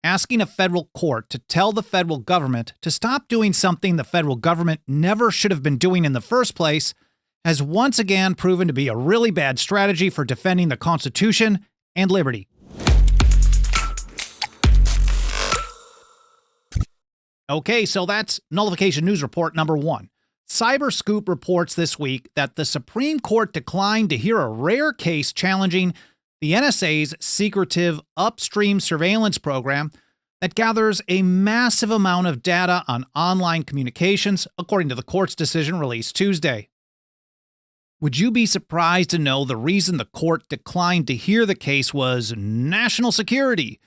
asking a federal court to tell the federal government to stop doing something the federal government never should have been doing in the first place has once again proven to be a really bad strategy for defending the Constitution and liberty. Okay, so that's Nullification News Report number 1. Cyberscoop reports this week that the Supreme Court declined to hear a rare case challenging the NSA's secretive upstream surveillance program that gathers a massive amount of data on online communications, according to the court's decision released Tuesday. Would you be surprised to know the reason the court declined to hear the case was national security?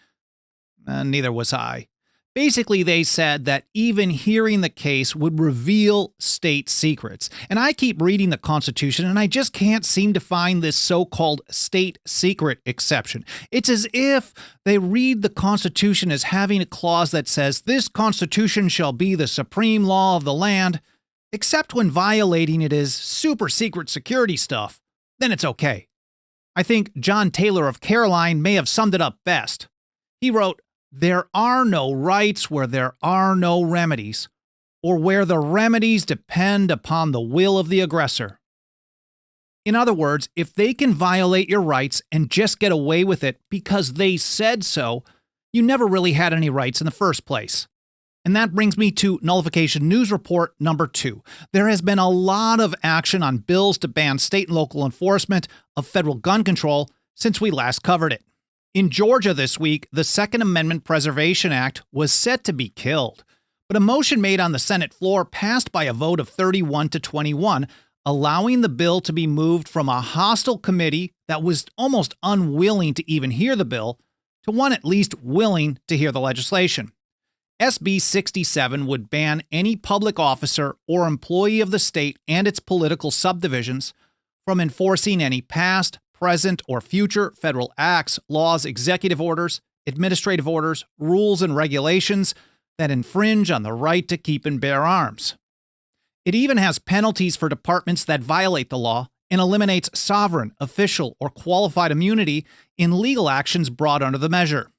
Neither was I. Basically, they said that even hearing the case would reveal state secrets. And I keep reading the Constitution, and I just can't seem to find this so-called state secret exception. It's as if they read the Constitution as having a clause that says, this Constitution shall be the supreme law of the land, except when violating it is super secret security stuff. Then it's okay. I think John Taylor of Caroline may have summed it up best. He wrote, "There are no rights where there are no remedies, or where the remedies depend upon the will of the aggressor." In other words, if they can violate your rights and just get away with it because they said so, you never really had any rights in the first place. And that brings me to Nullification News Report number 2. There has been a lot of action on bills to ban state and local enforcement of federal gun control since we last covered it. In Georgia this week, the Second Amendment Preservation Act was set to be killed, but a motion made on the Senate floor passed by a vote of 31 to 21, allowing the bill to be moved from a hostile committee that was almost unwilling to even hear the bill to one at least willing to hear the legislation. SB 67 would ban any public officer or employee of the state and its political subdivisions from enforcing any past, present, or future federal acts, laws, executive orders, administrative orders, rules, and regulations that infringe on the right to keep and bear arms. It even has penalties for departments that violate the law and eliminates sovereign, official, or qualified immunity in legal actions brought under the measure.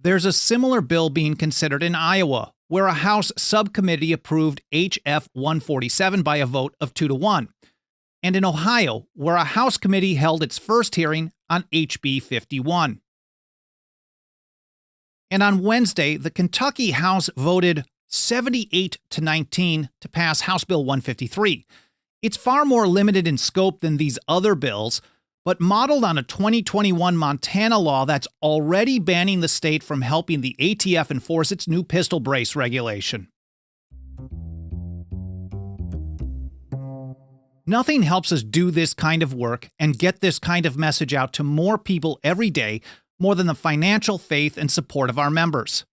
There's a similar bill being considered in Iowa, where a House subcommittee approved H.F. 147 by a vote of 2-1. And in Ohio, where a House committee held its first hearing on HB 51. And on Wednesday, the Kentucky House voted 78 to 19 to pass House Bill 153. It's far more limited in scope than these other bills, but modeled on a 2021 Montana law that's already banning the state from helping the ATF enforce its new pistol brace regulation. Nothing helps us do this kind of work and get this kind of message out to more people every day more than the financial faith and support of our members.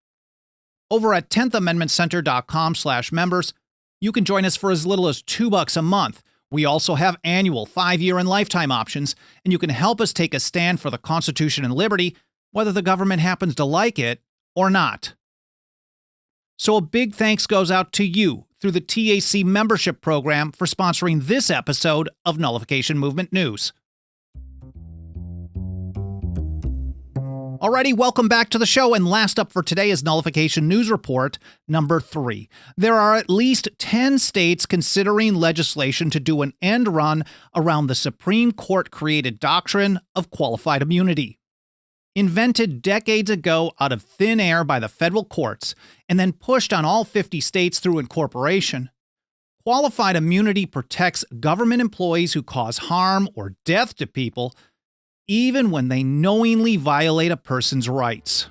Over at 10thamendmentcenter.com/members, you can join us for as little as $2 a month. We also have annual, 5-year, and lifetime options, and you can help us take a stand for the Constitution and liberty, whether the government happens to like it or not. So a big thanks goes out to you through the TAC membership program for sponsoring this episode of Nullification Movement News. Alrighty, welcome back to the show, and last up for today is Nullification News Report number 3. There are at least 10 states considering legislation to do an end run around the Supreme Court-created doctrine of qualified immunity. Invented decades ago out of thin air by the federal courts and then pushed on all 50 states through incorporation, qualified immunity protects government employees who cause harm or death to people, even when they knowingly violate a person's rights.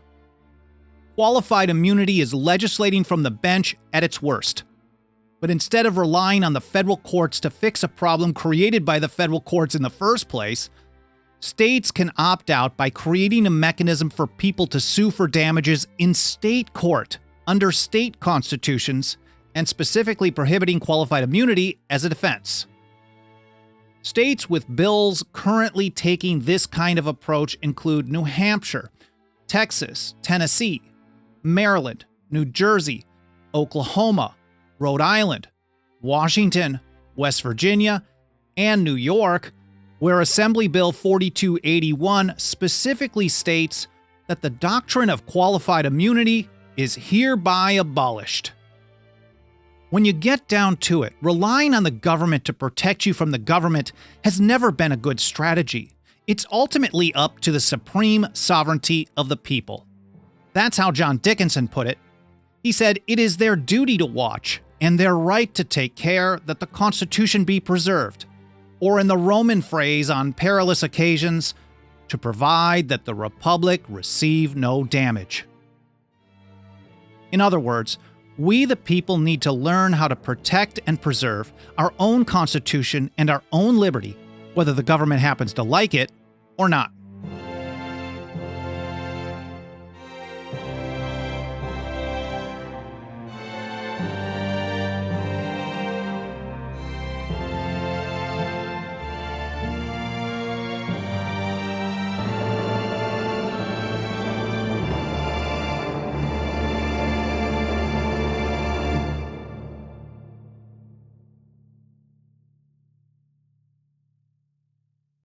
Qualified immunity is legislating from the bench at its worst. But instead of relying on the federal courts to fix a problem created by the federal courts in the first place, states can opt out by creating a mechanism for people to sue for damages in state court under state constitutions and specifically prohibiting qualified immunity as a defense. States with bills currently taking this kind of approach include New Hampshire, Texas, Tennessee, Maryland, New Jersey, Oklahoma, Rhode Island, Washington, West Virginia, and New York, where Assembly Bill 4281 specifically states that the doctrine of qualified immunity is hereby abolished. When you get down to it, relying on the government to protect you from the government has never been a good strategy. It's ultimately up to the supreme sovereignty of the people. That's how John Dickinson put it. He said, "It is their duty to watch and their right to take care that the Constitution be preserved, or in the Roman phrase on perilous occasions, to provide that the Republic receive no damage." In other words, we the people need to learn how to protect and preserve our own Constitution and our own liberty, whether the government happens to like it or not.